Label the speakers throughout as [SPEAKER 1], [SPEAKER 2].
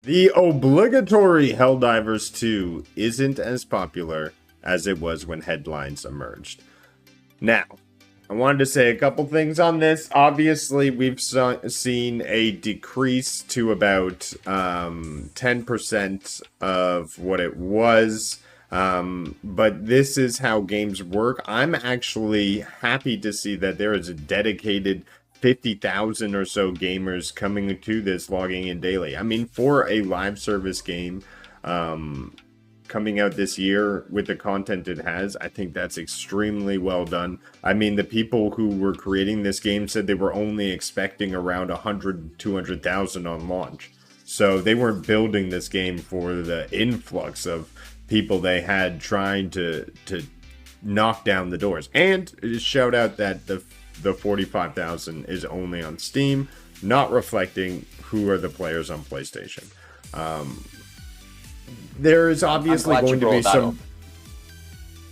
[SPEAKER 1] The obligatory Helldivers 2 isn't as popular as it was when headlines emerged. Now, I wanted to say a couple things on this. Obviously, we've seen a decrease to about 10% of what it was. But this is how games work. I'm actually happy to see that there is a dedicated 50,000 or so gamers coming to this, logging in daily. I mean, for a live service game coming out this year with the content it has, I think that's extremely well done. I mean, the people who were creating this game said they were only expecting around 100, 200,000 on launch. So they weren't building this game for the influx of people they had trying to knock down the doors. And shout out that the 45,000 is only on Steam, not reflecting who are the players on PlayStation. There is obviously going to be some...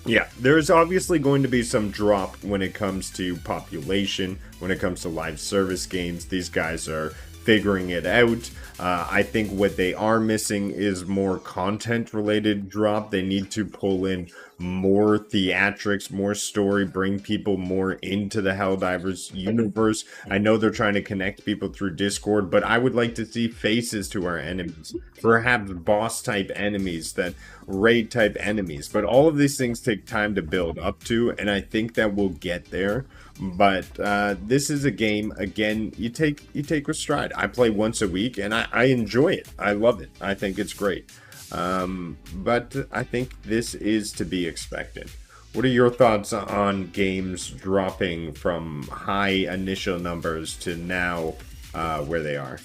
[SPEAKER 1] Yeah, there's obviously going to be some drop when it comes to population, when it comes to live service games. These guys are figuring it out. I think what they are missing is more content-related drop. They need to pull in more theatrics, more story, bring people more into the Helldivers universe. I know they're trying to connect people through Discord, but I would like to see faces to our enemies. Perhaps boss-type enemies, that raid-type enemies. But all of these things take time to build up to, and I think that we'll get there. But this is a game, again, you take with stride. I play once a week, and I enjoy it. I love it. I think it's great. But I think this is to be expected. What are your thoughts on games dropping from high initial numbers to now where they are?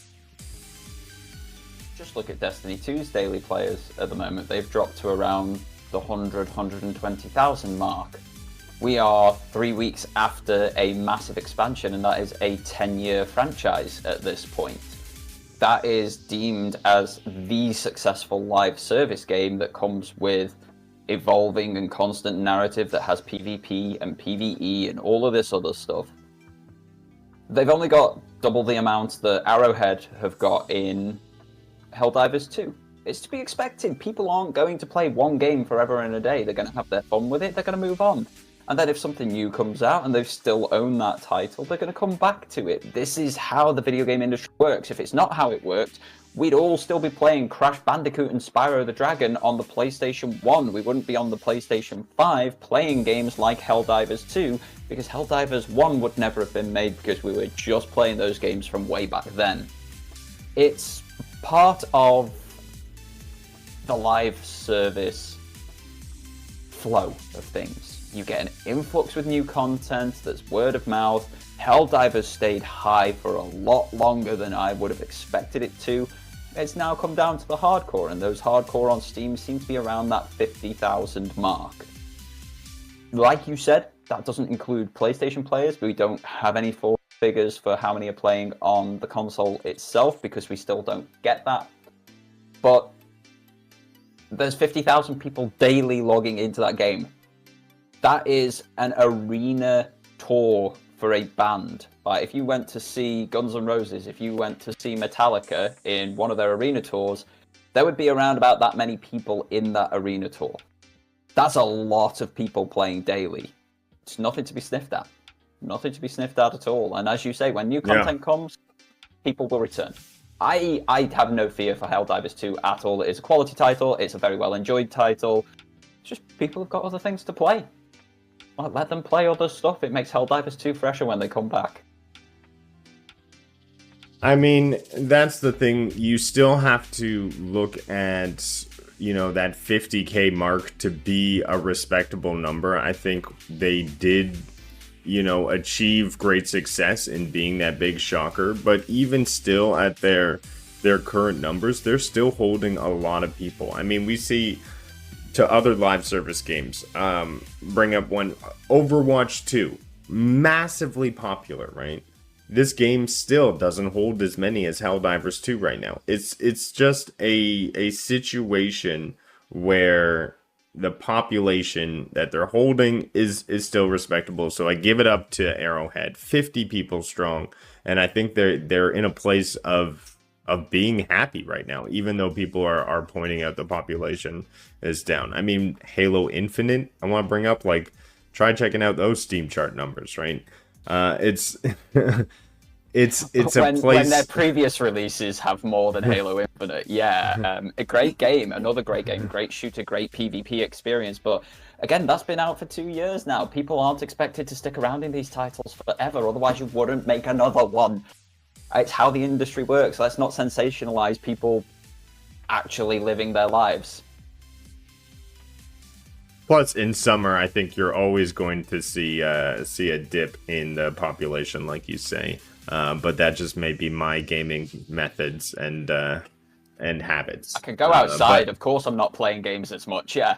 [SPEAKER 2] Just look at Destiny 2's daily players at the moment. They've dropped to around the 120,000 mark. We are 3 weeks after a massive expansion, and that is a 10-year franchise at this point. That is deemed as the successful live service game that comes with evolving and constant narrative that has PvP and PvE and all of this other stuff. They've only got double the amount that Arrowhead have got in Helldivers 2. It's to be expected. People aren't going to play one game forever and a day. They're going to have their fun with it. They're going to move on. And then if something new comes out and they've still owned that title, they're going to come back to it. This is how the video game industry works. If it's not how it worked, we'd all still be playing Crash Bandicoot and Spyro the Dragon on the PlayStation 1. We wouldn't be on the PlayStation 5 playing games like Helldivers 2, because Helldivers 1 would never have been made because we were just playing those games from way back then. It's part of the live service flow of things. You get an influx with new content, there's word of mouth. Helldivers stayed high for a lot longer than I would have expected it to. It's now come down to the hardcore, and those hardcore on Steam seem to be around that 50,000 mark. Like you said, that doesn't include PlayStation players. We don't have any full figures for how many are playing on the console itself, because we still don't get that. But there's 50,000 people daily logging into that game. That is an arena tour for a band. Like, if you went to see Guns N' Roses, if you went to see Metallica in one of their arena tours, there would be around about that many people in that arena tour. That's a lot of people playing daily. It's nothing to be sniffed at. Nothing to be sniffed at all. And as you say, when new content comes, people will return. I have no fear for Helldivers 2 at all. It is a quality title. It's a very well enjoyed title. It's just people have got other things to play. Well, let them play other stuff. It makes Helldivers 2 fresher when they come back.
[SPEAKER 1] I mean, that's the thing. You still have to look at, you know, that 50K mark to be a respectable number. I think they did, you know, achieve great success in being that big shocker. But even still at their current numbers, they're still holding a lot of people. I mean, we see... to other live service games, bring up one, Overwatch 2, massively popular, right? This game still doesn't hold as many as Helldivers 2 right now. It's just a situation where the population that they're holding is still respectable. So I give it up to Arrowhead, 50 people strong, and I think they're in a place of of being happy right now, even though people are pointing out the population is down. I mean, Halo Infinite, I want to bring up, like, try checking out those Steam chart numbers, right? It's it's a place
[SPEAKER 2] when their previous releases have more than Halo Infinite. Yeah, a great game, another great game, great shooter, great PvP experience. But again, that's been out for 2 years now. People aren't expected to stick around in these titles forever, otherwise you wouldn't make another one. It's how the industry works. Let's not sensationalize people actually living their lives.
[SPEAKER 1] Plus, in summer, I think you're always going to see a dip in the population, like you say. But that just may be my gaming methods and habits.
[SPEAKER 2] I can go outside. Of course, I'm not playing games as much. Yeah.